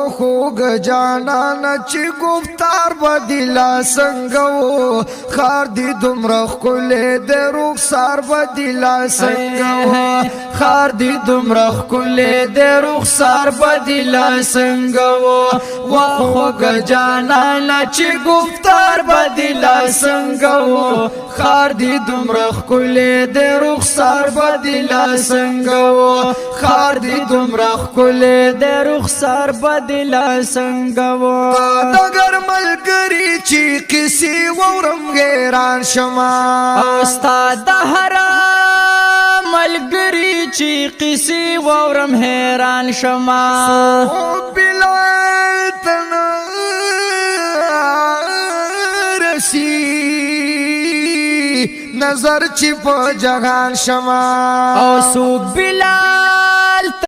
خوگ جانانا چی گفتار بدلا سنگو خار دی دمرخ کلی دی رخسار بدلا سنگو خار دی دمرخ کلی دی رخسار بدلا سنگو و خوگ جانانا چی گفتار بدلا سنگو خار دی دمرخ کلی دی رخسار بدلا سنگو خار دی دمرخ کلی دی رخسار بدلا سنگو دگر ملگری چی کسی ورم غیران شما استاد حرام ملگری چی کسی ورم حیران شما بلال تنا رسی نظر چی پا جهان شما او سو بلال